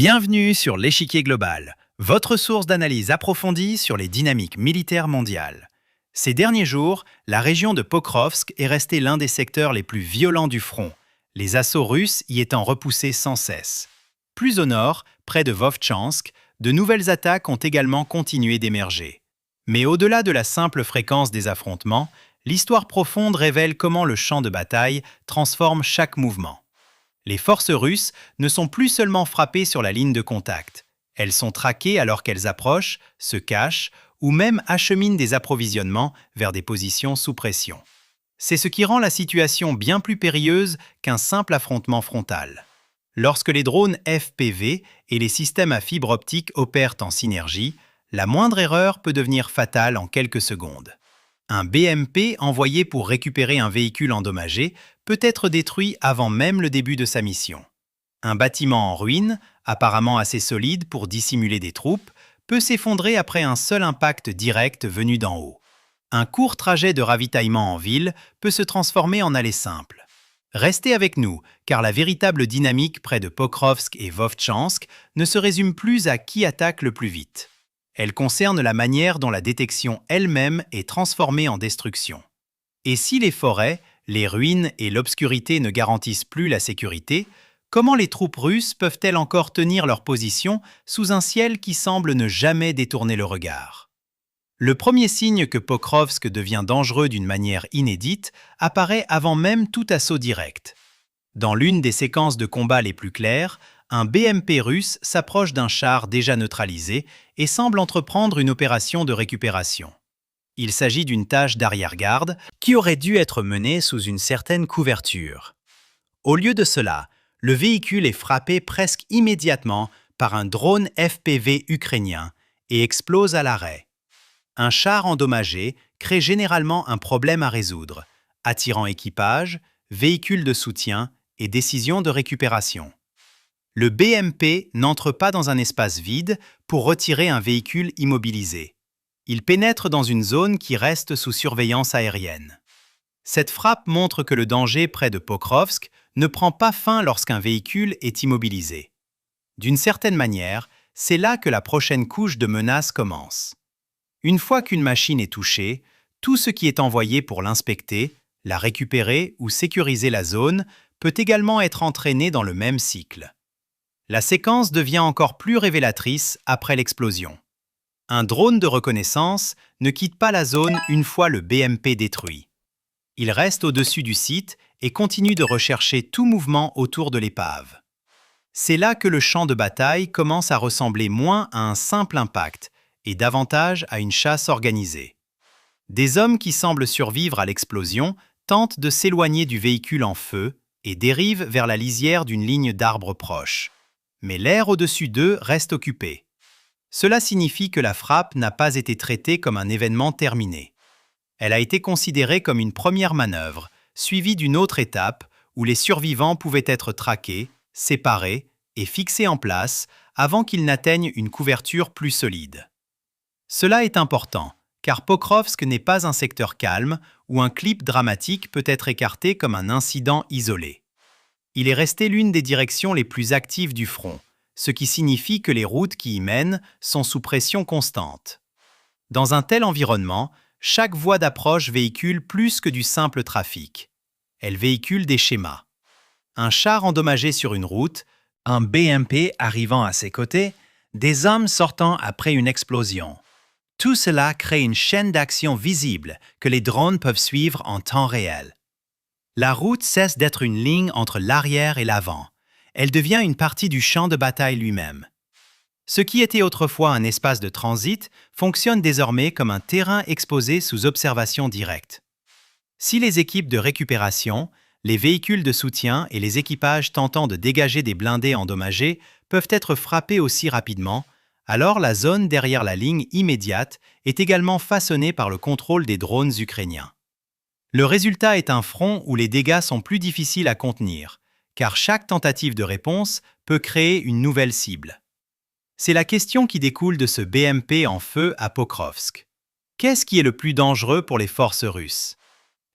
Bienvenue sur l'Échiquier Global, votre source d'analyse approfondie sur les dynamiques militaires mondiales. Ces derniers jours, la région de Pokrovsk est restée l'un des secteurs les plus violents du front, les assauts russes y étant repoussés sans cesse. Plus au nord, près de Vovchansk, de nouvelles attaques ont également continué d'émerger. Mais au-delà de la simple fréquence des affrontements, l'histoire profonde révèle comment le champ de bataille transforme chaque mouvement. Les forces russes ne sont plus seulement frappées sur la ligne de contact. Elles sont traquées alors qu'elles approchent, se cachent ou même acheminent des approvisionnements vers des positions sous pression. C'est ce qui rend la situation bien plus périlleuse qu'un simple affrontement frontal. Lorsque les drones FPV et les systèmes à fibre optique opèrent en synergie, la moindre erreur peut devenir fatale en quelques secondes. Un BMP envoyé pour récupérer un véhicule endommagé peut être détruit avant même le début de sa mission. Un bâtiment en ruine, apparemment assez solide pour dissimuler des troupes, peut s'effondrer après un seul impact direct venu d'en haut. Un court trajet de ravitaillement en ville peut se transformer en aller simple. Restez avec nous, car la véritable dynamique près de Pokrovsk et Vovchansk ne se résume plus à qui attaque le plus vite. Elle concerne la manière dont la détection elle-même est transformée en destruction. Et si les forêts, les ruines et l'obscurité ne garantissent plus la sécurité, comment les troupes russes peuvent-elles encore tenir leur position sous un ciel qui semble ne jamais détourner le regard? Le premier signe que Pokrovsk devient dangereux d'une manière inédite apparaît avant même tout assaut direct. Dans l'une des séquences de combat les plus claires, un BMP russe s'approche d'un char déjà neutralisé et semble entreprendre une opération de récupération. Il s'agit d'une tâche d'arrière-garde qui aurait dû être menée sous une certaine couverture. Au lieu de cela, le véhicule est frappé presque immédiatement par un drone FPV ukrainien et explose à l'arrêt. Un char endommagé crée généralement un problème à résoudre, attirant équipage, véhicule de soutien et décision de récupération. Le BMP n'entre pas dans un espace vide pour retirer un véhicule immobilisé. Il pénètre dans une zone qui reste sous surveillance aérienne. Cette frappe montre que le danger près de Pokrovsk ne prend pas fin lorsqu'un véhicule est immobilisé. D'une certaine manière, c'est là que la prochaine couche de menace commence. Une fois qu'une machine est touchée, tout ce qui est envoyé pour l'inspecter, la récupérer ou sécuriser la zone peut également être entraîné dans le même cycle. La séquence devient encore plus révélatrice après l'explosion. Un drone de reconnaissance ne quitte pas la zone une fois le BMP détruit. Il reste au-dessus du site et continue de rechercher tout mouvement autour de l'épave. C'est là que le champ de bataille commence à ressembler moins à un simple impact et davantage à une chasse organisée. Des hommes qui semblent survivre à l'explosion tentent de s'éloigner du véhicule en feu et dérivent vers la lisière d'une ligne d'arbres proche. Mais l'air au-dessus d'eux reste occupé. Cela signifie que la frappe n'a pas été traitée comme un événement terminé. Elle a été considérée comme une première manœuvre, suivie d'une autre étape où les survivants pouvaient être traqués, séparés et fixés en place avant qu'ils n'atteignent une couverture plus solide. Cela est important, car Pokrovsk n'est pas un secteur calme où un clip dramatique peut être écarté comme un incident isolé. Il est resté l'une des directions les plus actives du front, ce qui signifie que les routes qui y mènent sont sous pression constante. Dans un tel environnement, chaque voie d'approche véhicule plus que du simple trafic. Elle véhicule des schémas. Un char endommagé sur une route, un BMP arrivant à ses côtés, des hommes sortant après une explosion. Tout cela crée une chaîne d'action visible que les drones peuvent suivre en temps réel. La route cesse d'être une ligne entre l'arrière et l'avant. Elle devient une partie du champ de bataille lui-même. Ce qui était autrefois un espace de transit fonctionne désormais comme un terrain exposé sous observation directe. Si les équipes de récupération, les véhicules de soutien et les équipages tentant de dégager des blindés endommagés peuvent être frappés aussi rapidement, alors la zone derrière la ligne immédiate est également façonnée par le contrôle des drones ukrainiens. Le résultat est un front où les dégâts sont plus difficiles à contenir, car chaque tentative de réponse peut créer une nouvelle cible. C'est la question qui découle de ce BMP en feu à Pokrovsk. Qu'est-ce qui est le plus dangereux pour les forces russes?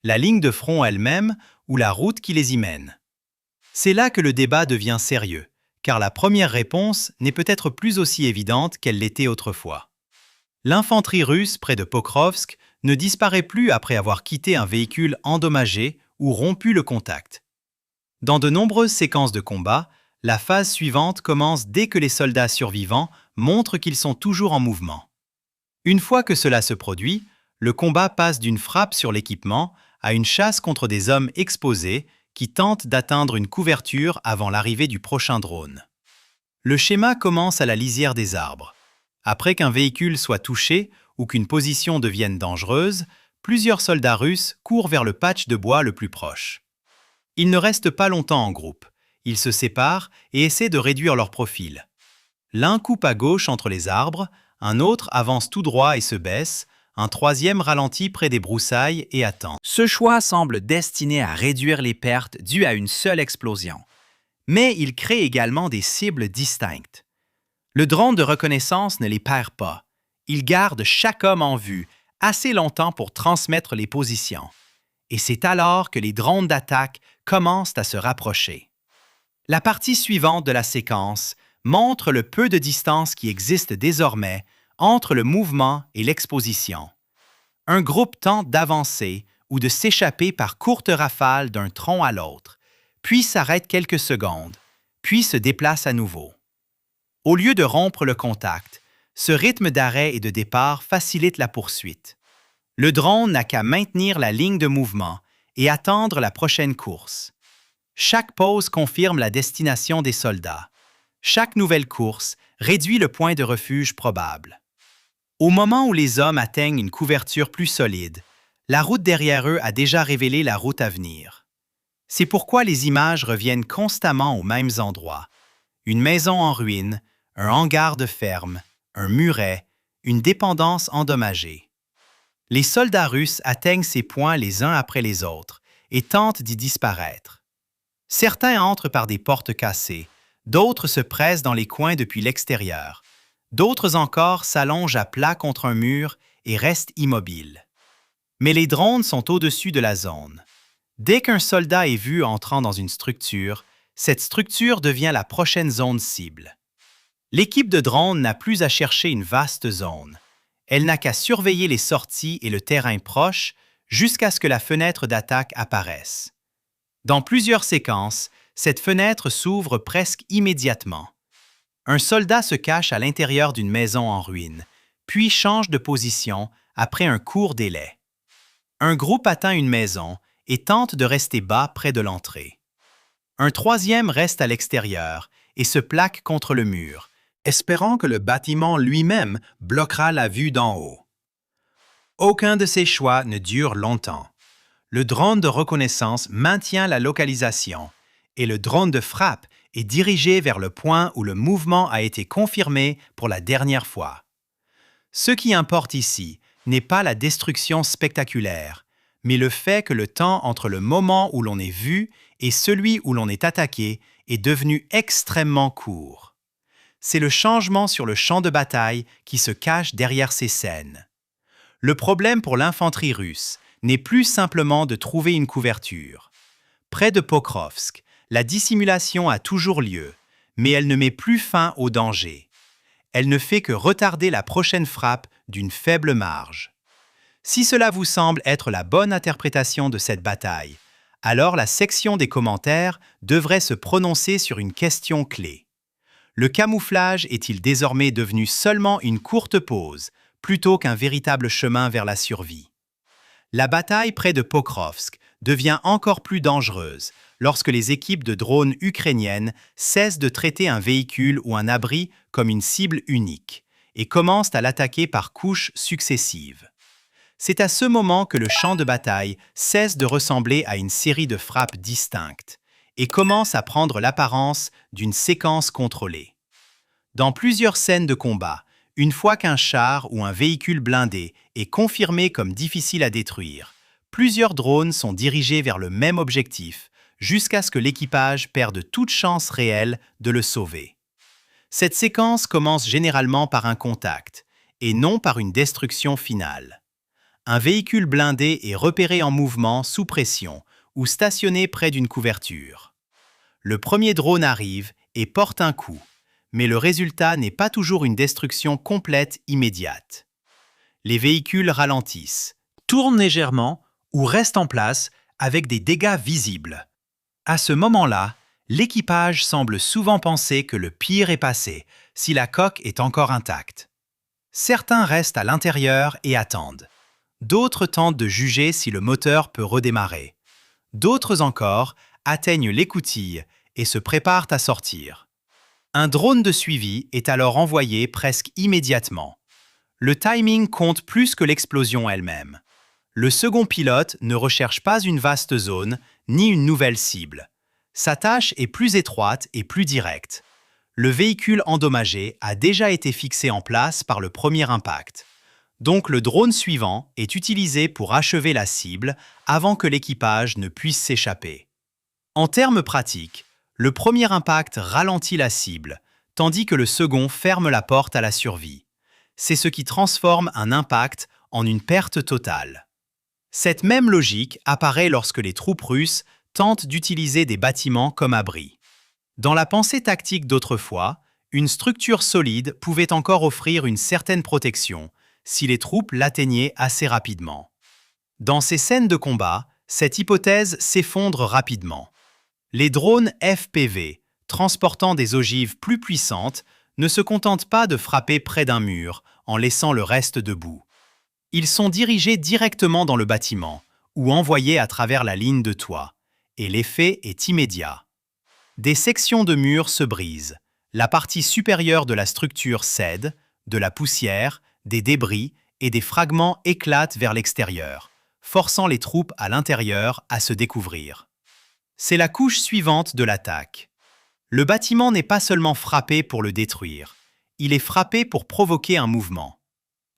La ligne de front elle-même ou la route qui les y mène? C'est là que le débat devient sérieux, car la première réponse n'est peut-être plus aussi évidente qu'elle l'était autrefois. L'infanterie russe près de Pokrovsk ne disparaît plus après avoir quitté un véhicule endommagé ou rompu le contact. Dans de nombreuses séquences de combat, la phase suivante commence dès que les soldats survivants montrent qu'ils sont toujours en mouvement. Une fois que cela se produit, le combat passe d'une frappe sur l'équipement à une chasse contre des hommes exposés qui tentent d'atteindre une couverture avant l'arrivée du prochain drone. Le schéma commence à la lisière des arbres. Après qu'un véhicule soit touché ou qu'une position devienne dangereuse, plusieurs soldats russes courent vers le patch de bois le plus proche. Ils ne restent pas longtemps en groupe. Ils se séparent et essaient de réduire leur profil. L'un coupe à gauche entre les arbres, un autre avance tout droit et se baisse, un troisième ralentit près des broussailles et attend. Ce choix semble destiné à réduire les pertes dues à une seule explosion. Mais il crée également des cibles distinctes. Le drone de reconnaissance ne les perd pas. Il garde chaque homme en vue assez longtemps pour transmettre les positions. Et c'est alors que les drones d'attaque commencent à se rapprocher. La partie suivante de la séquence montre le peu de distance qui existe désormais entre le mouvement et l'exposition. Un groupe tente d'avancer ou de s'échapper par courtes rafales d'un tronc à l'autre, puis s'arrête quelques secondes, puis se déplace à nouveau. Au lieu de rompre le contact, ce rythme d'arrêt et de départ facilite la poursuite. Le drone n'a qu'à maintenir la ligne de mouvement et attendre la prochaine course. Chaque pause confirme la destination des soldats. Chaque nouvelle course réduit le point de refuge probable. Au moment où les hommes atteignent une couverture plus solide, la route derrière eux a déjà révélé la route à venir. C'est pourquoi les images reviennent constamment aux mêmes endroits. Une maison en ruine, un hangar de ferme, un muret, une dépendance endommagée. Les soldats russes atteignent ces points les uns après les autres et tentent d'y disparaître. Certains entrent par des portes cassées, d'autres se pressent dans les coins depuis l'extérieur, d'autres encore s'allongent à plat contre un mur et restent immobiles. Mais les drones sont au-dessus de la zone. Dès qu'un soldat est vu entrant dans une structure, cette structure devient la prochaine zone cible. L'équipe de drones n'a plus à chercher une vaste zone. Elle n'a qu'à surveiller les sorties et le terrain proche jusqu'à ce que la fenêtre d'attaque apparaisse. Dans plusieurs séquences, cette fenêtre s'ouvre presque immédiatement. Un soldat se cache à l'intérieur d'une maison en ruine, puis change de position après un court délai. Un groupe atteint une maison et tente de rester bas près de l'entrée. Un troisième reste à l'extérieur et se plaque contre le mur, espérant que le bâtiment lui-même bloquera la vue d'en haut. Aucun de ces choix ne dure longtemps. Le drone de reconnaissance maintient la localisation et le drone de frappe est dirigé vers le point où le mouvement a été confirmé pour la dernière fois. Ce qui importe ici n'est pas la destruction spectaculaire, mais le fait que le temps entre le moment où l'on est vu et celui où l'on est attaqué est devenu extrêmement court. C'est le changement sur le champ de bataille qui se cache derrière ces scènes. Le problème pour l'infanterie russe n'est plus simplement de trouver une couverture. Près de Pokrovsk, la dissimulation a toujours lieu, mais elle ne met plus fin au danger. Elle ne fait que retarder la prochaine frappe d'une faible marge. Si cela vous semble être la bonne interprétation de cette bataille, alors la section des commentaires devrait se prononcer sur une question clé. Le camouflage est-il désormais devenu seulement une courte pause, plutôt qu'un véritable chemin vers la survie? La bataille près de Pokrovsk devient encore plus dangereuse lorsque les équipes de drones ukrainiennes cessent de traiter un véhicule ou un abri comme une cible unique et commencent à l'attaquer par couches successives. C'est à ce moment que le champ de bataille cesse de ressembler à une série de frappes distinctes et commence à prendre l'apparence d'une séquence contrôlée. Dans plusieurs scènes de combat, une fois qu'un char ou un véhicule blindé est confirmé comme difficile à détruire, plusieurs drones sont dirigés vers le même objectif jusqu'à ce que l'équipage perde toute chance réelle de le sauver. Cette séquence commence généralement par un contact et non par une destruction finale. Un véhicule blindé est repéré en mouvement sous pression ou stationné près d'une couverture. Le premier drone arrive et porte un coup, mais le résultat n'est pas toujours une destruction complète immédiate. Les véhicules ralentissent, Tournent légèrement ou restent en place avec des dégâts visibles. À ce moment-là, l'équipage semble souvent penser que le pire est passé si la coque est encore intacte. Certains restent à l'intérieur et attendent. D'autres tentent de juger si le moteur peut redémarrer. D'autres encore atteignent l'écoutille et se préparent à sortir. Un drone de suivi est alors envoyé presque immédiatement. Le timing compte plus que l'explosion elle-même. Le second pilote ne recherche pas une vaste zone ni une nouvelle cible. Sa tâche est plus étroite et plus directe. Le véhicule endommagé a déjà été fixé en place par le premier impact. Donc le drone suivant est utilisé pour achever la cible avant que l'équipage ne puisse s'échapper. En termes pratiques, le premier impact ralentit la cible, tandis que le second ferme la porte à la survie. C'est ce qui transforme un impact en une perte totale. Cette même logique apparaît lorsque les troupes russes tentent d'utiliser des bâtiments comme abris. Dans la pensée tactique d'autrefois, une structure solide pouvait encore offrir une certaine protection si les troupes l'atteignaient assez rapidement. Dans ces scènes de combat, cette hypothèse s'effondre rapidement. Les drones FPV, transportant des ogives plus puissantes, ne se contentent pas de frapper près d'un mur en laissant le reste debout. Ils sont dirigés directement dans le bâtiment ou envoyés à travers la ligne de toit, et l'effet est immédiat. Des sections de murs se brisent, la partie supérieure de la structure cède, de la poussière, des débris et des fragments éclatent vers l'extérieur, forçant les troupes à l'intérieur à se découvrir. C'est la couche suivante de l'attaque. Le bâtiment n'est pas seulement frappé pour le détruire, il est frappé pour provoquer un mouvement.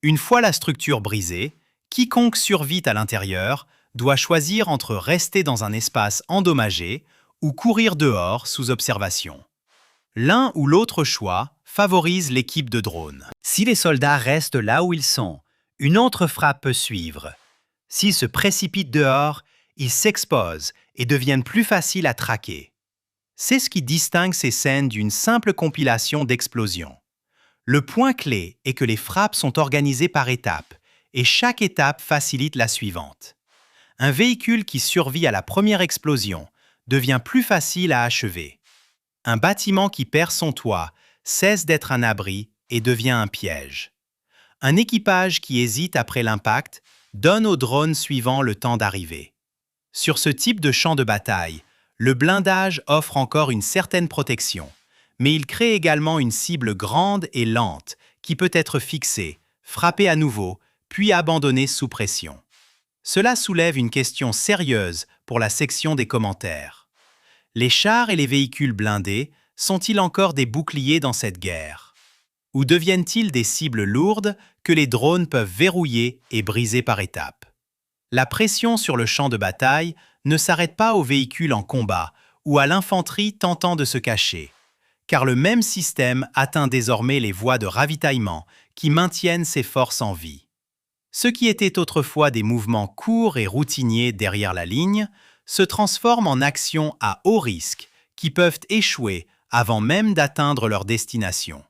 Une fois la structure brisée, quiconque survit à l'intérieur doit choisir entre rester dans un espace endommagé ou courir dehors sous observation. L'un ou l'autre choix favorise l'équipe de drones. Si les soldats restent là où ils sont, une autre frappe peut suivre. S'ils se précipitent dehors, ils s'exposent et deviennent plus faciles à traquer. C'est ce qui distingue ces scènes d'une simple compilation d'explosions. Le point clé est que les frappes sont organisées par étapes et chaque étape facilite la suivante. Un véhicule qui survit à la première explosion devient plus facile à achever. Un bâtiment qui perd son toit cesse d'être un abri et devient un piège. Un équipage qui hésite après l'impact donne au drone suivant le temps d'arriver. Sur ce type de champ de bataille, le blindage offre encore une certaine protection, mais il crée également une cible grande et lente qui peut être fixée, frappée à nouveau, puis abandonnée sous pression. Cela soulève une question sérieuse pour la section des commentaires. Les chars et les véhicules blindés sont-ils encore des boucliers dans cette guerre? Ou deviennent-ils des cibles lourdes que les drones peuvent verrouiller et briser par étapes? La pression sur le champ de bataille ne s'arrête pas aux véhicules en combat ou à l'infanterie tentant de se cacher, car le même système atteint désormais les voies de ravitaillement qui maintiennent ces forces en vie. Ce qui était autrefois des mouvements courts et routiniers derrière la ligne se transforme en actions à haut risque qui peuvent échouer avant même d'atteindre leur destination.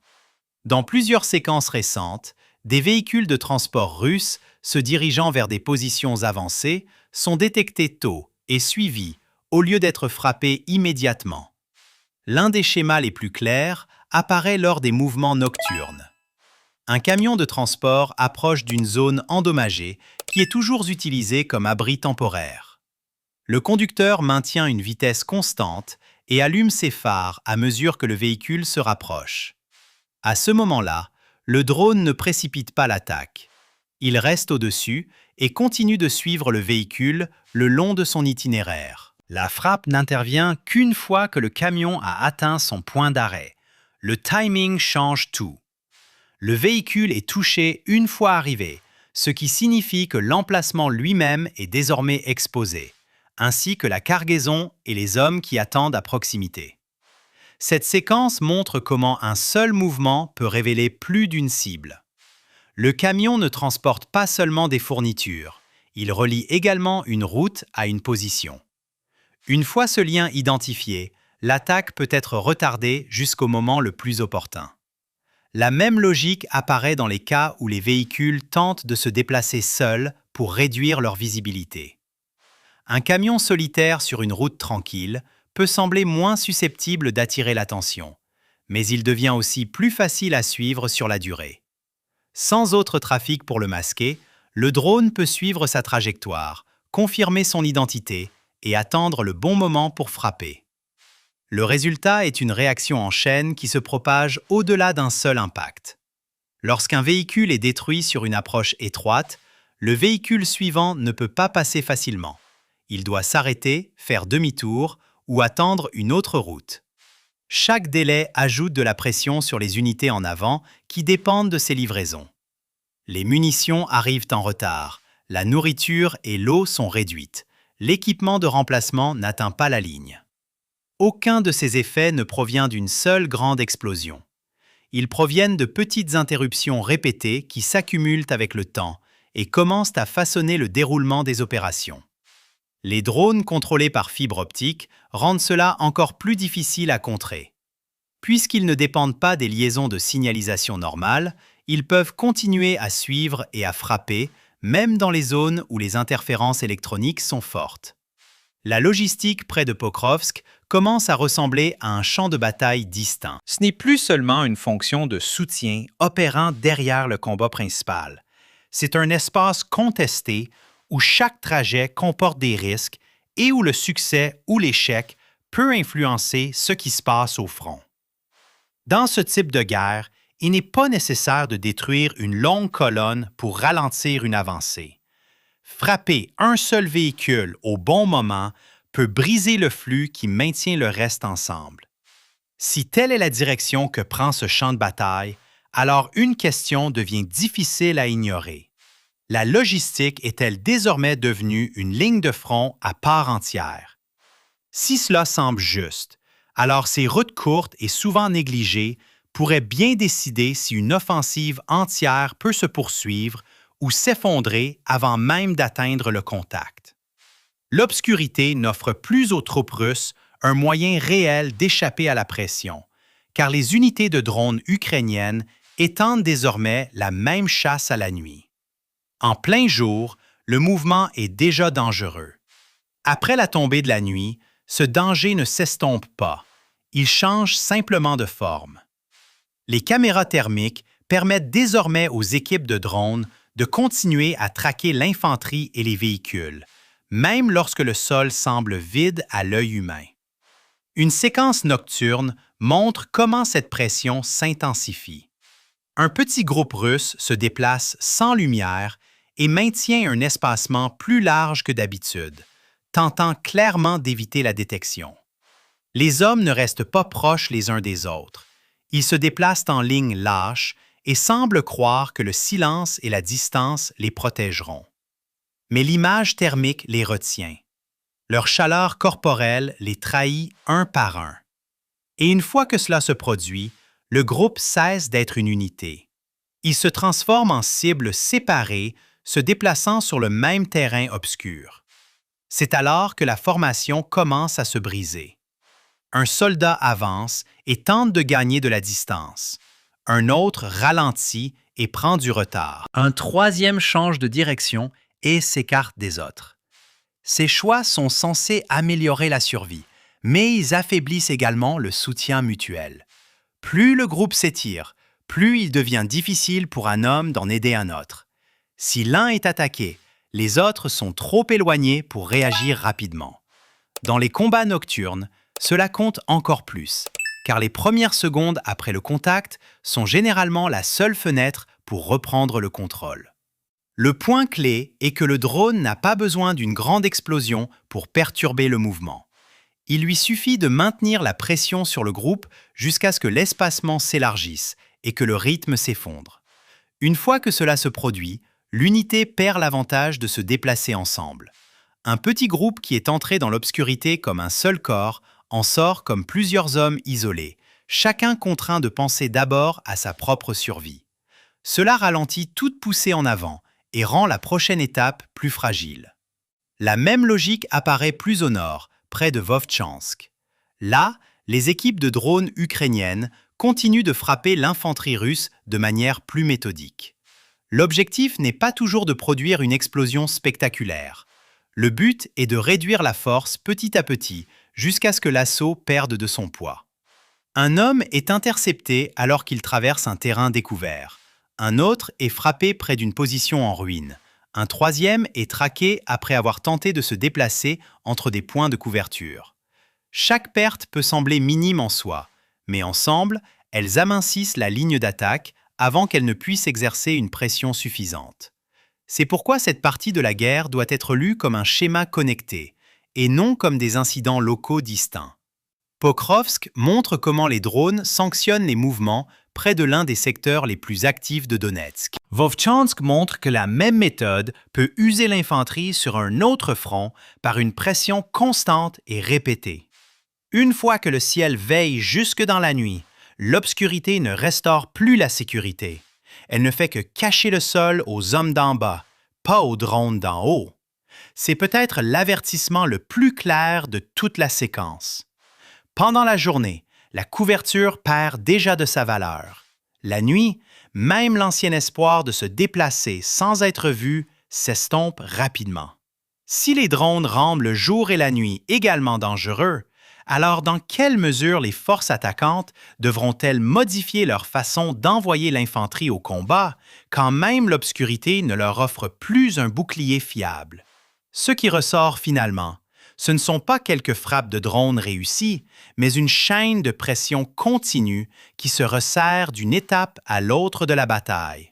Dans plusieurs séquences récentes, des véhicules de transport russes se dirigeant vers des positions avancées sont détectés tôt et suivis au lieu d'être frappés immédiatement. L'un des schémas les plus clairs apparaît lors des mouvements nocturnes. Un camion de transport approche d'une zone endommagée qui est toujours utilisée comme abri temporaire. Le conducteur maintient une vitesse constante et allume ses phares à mesure que le véhicule se rapproche. À ce moment-là, le drone ne précipite pas l'attaque. Il reste au-dessus et continue de suivre le véhicule le long de son itinéraire. La frappe n'intervient qu'une fois que le camion a atteint son point d'arrêt. Le timing change tout. Le véhicule est touché une fois arrivé, ce qui signifie que l'emplacement lui-même est désormais exposé, ainsi que la cargaison et les hommes qui attendent à proximité. Cette séquence montre comment un seul mouvement peut révéler plus d'une cible. Le camion ne transporte pas seulement des fournitures, il relie également une route à une position. Une fois ce lien identifié, l'attaque peut être retardée jusqu'au moment le plus opportun. La même logique apparaît dans les cas où les véhicules tentent de se déplacer seuls pour réduire leur visibilité. Un camion solitaire sur une route tranquille peut sembler moins susceptible d'attirer l'attention, mais il devient aussi plus facile à suivre sur la durée. Sans autre trafic pour le masquer, le drone peut suivre sa trajectoire, confirmer son identité et attendre le bon moment pour frapper. Le résultat est une réaction en chaîne qui se propage au-delà d'un seul impact. Lorsqu'un véhicule est détruit sur une approche étroite, le véhicule suivant ne peut pas passer facilement. Il doit s'arrêter, faire demi-tour ou attendre une autre route. Chaque délai ajoute de la pression sur les unités en avant qui dépendent de ces livraisons. Les munitions arrivent en retard, la nourriture et l'eau sont réduites, l'équipement de remplacement n'atteint pas la ligne. Aucun de ces effets ne provient d'une seule grande explosion. Ils proviennent de petites interruptions répétées qui s'accumulent avec le temps et commencent à façonner le déroulement des opérations. Les drones contrôlés par fibre optique rendent cela encore plus difficile à contrer. Puisqu'ils ne dépendent pas des liaisons de signalisation normales, ils peuvent continuer à suivre et à frapper, même dans les zones où les interférences électroniques sont fortes. La logistique près de Pokrovsk commence à ressembler à un champ de bataille distinct. Ce n'est plus seulement une fonction de soutien opérant derrière le combat principal. C'est un espace contesté où chaque trajet comporte des risques et où le succès ou l'échec peut influencer ce qui se passe au front. Dans ce type de guerre, il n'est pas nécessaire de détruire une longue colonne pour ralentir une avancée. Frapper un seul véhicule au bon moment peut briser le flux qui maintient le reste ensemble. Si telle est la direction que prend ce champ de bataille, alors une question devient difficile à ignorer. La logistique est-elle désormais devenue une ligne de front à part entière? Si cela semble juste, alors ces routes courtes et souvent négligées pourraient bien décider si une offensive entière peut se poursuivre ou s'effondrer avant même d'atteindre le contact. L'obscurité n'offre plus aux troupes russes un moyen réel d'échapper à la pression, car les unités de drones ukrainiennes étendent désormais la même chasse à la nuit. En plein jour, le mouvement est déjà dangereux. Après la tombée de la nuit, ce danger ne s'estompe pas. Il change simplement de forme. Les caméras thermiques permettent désormais aux équipes de drones de continuer à traquer l'infanterie et les véhicules, même lorsque le sol semble vide à l'œil humain. Une séquence nocturne montre comment cette pression s'intensifie. Un petit groupe russe se déplace sans lumière et maintient un espacement plus large que d'habitude, tentant clairement d'éviter la détection. Les hommes ne restent pas proches les uns des autres. Ils se déplacent en ligne lâche et semblent croire que le silence et la distance les protégeront. Mais l'image thermique les retient. Leur chaleur corporelle les trahit un par un. Et une fois que cela se produit, le groupe cesse d'être une unité. Il se transforme en cibles séparées, se déplaçant sur le même terrain obscur. C'est alors que la formation commence à se briser. Un soldat avance et tente de gagner de la distance. Un autre ralentit et prend du retard. Un troisième change de direction et s'écarte des autres. Ces choix sont censés améliorer la survie, mais ils affaiblissent également le soutien mutuel. Plus le groupe s'étire, plus il devient difficile pour un homme d'en aider un autre. Si l'un est attaqué, les autres sont trop éloignés pour réagir rapidement. Dans les combats nocturnes, cela compte encore plus, car les premières secondes après le contact sont généralement la seule fenêtre pour reprendre le contrôle. Le point clé est que le drone n'a pas besoin d'une grande explosion pour perturber le mouvement. Il lui suffit de maintenir la pression sur le groupe jusqu'à ce que l'espacement s'élargisse et que le rythme s'effondre. Une fois que cela se produit, l'unité perd l'avantage de se déplacer ensemble. Un petit groupe qui est entré dans l'obscurité comme un seul corps en sort comme plusieurs hommes isolés, chacun contraint de penser d'abord à sa propre survie. Cela ralentit toute poussée en avant et rend la prochaine étape plus fragile. La même logique apparaît plus au nord, près de Vovtchansk. Là, les équipes de drones ukrainiennes continuent de frapper l'infanterie russe de manière plus méthodique. L'objectif n'est pas toujours de produire une explosion spectaculaire. Le but est de réduire la force petit à petit jusqu'à ce que l'assaut perde de son poids. Un homme est intercepté alors qu'il traverse un terrain découvert. Un autre est frappé près d'une position en ruine. Un troisième est traqué après avoir tenté de se déplacer entre des points de couverture. Chaque perte peut sembler minime en soi, mais ensemble, elles amincissent la ligne d'attaque avant qu'elle ne puisse exercer une pression suffisante. C'est pourquoi cette partie de la guerre doit être lue comme un schéma connecté, et non comme des incidents locaux distincts. Pokrovsk montre comment les drones sanctionnent les mouvements près de l'un des secteurs les plus actifs de Donetsk. Vovchansk montre que la même méthode peut user l'infanterie sur un autre front par une pression constante et répétée. Une fois que le ciel veille jusque dans la nuit, l'obscurité ne restaure plus la sécurité. Elle ne fait que cacher le sol aux hommes d'en bas, pas aux drones d'en haut. C'est peut-être l'avertissement le plus clair de toute la séquence. Pendant la journée, la couverture perd déjà de sa valeur. La nuit, même l'ancien espoir de se déplacer sans être vu s'estompe rapidement. Si les drones rendent le jour et la nuit également dangereux, alors dans quelle mesure les forces attaquantes devront-elles modifier leur façon d'envoyer l'infanterie au combat quand même l'obscurité ne leur offre plus un bouclier fiable? Ce qui ressort finalement, ce ne sont pas quelques frappes de drones réussies, mais une chaîne de pression continue qui se resserre d'une étape à l'autre de la bataille.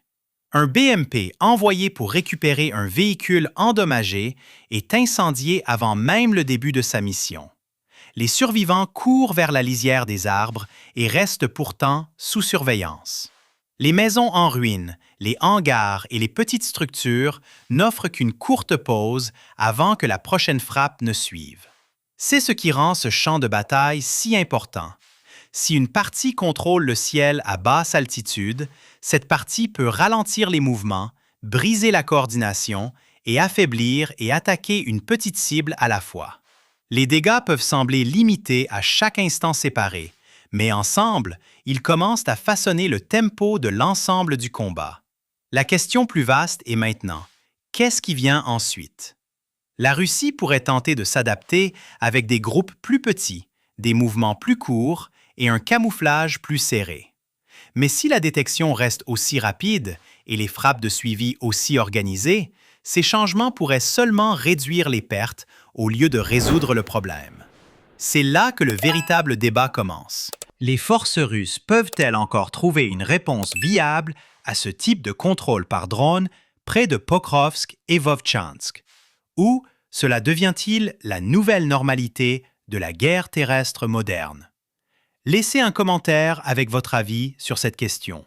Un BMP envoyé pour récupérer un véhicule endommagé est incendié avant même le début de sa mission. Les survivants courent vers la lisière des arbres et restent pourtant sous surveillance. Les maisons en ruine, les hangars et les petites structures n'offrent qu'une courte pause avant que la prochaine frappe ne suive. C'est ce qui rend ce champ de bataille si important. Si une partie contrôle le ciel à basse altitude, cette partie peut ralentir les mouvements, briser la coordination et affaiblir et attaquer une petite cible à la fois. Les dégâts peuvent sembler limités à chaque instant séparé, mais ensemble, ils commencent à façonner le tempo de l'ensemble du combat. La question plus vaste est maintenant, qu'est-ce qui vient ensuite? La Russie pourrait tenter de s'adapter avec des groupes plus petits, des mouvements plus courts et un camouflage plus serré. Mais si la détection reste aussi rapide et les frappes de suivi aussi organisées, ces changements pourraient seulement réduire les pertes au lieu de résoudre le problème. C'est là que le véritable débat commence. Les forces russes peuvent-elles encore trouver une réponse viable à ce type de contrôle par drone près de Pokrovsk et Vovchansk? Ou cela devient-il la nouvelle normalité de la guerre terrestre moderne? Laissez un commentaire avec votre avis sur cette question.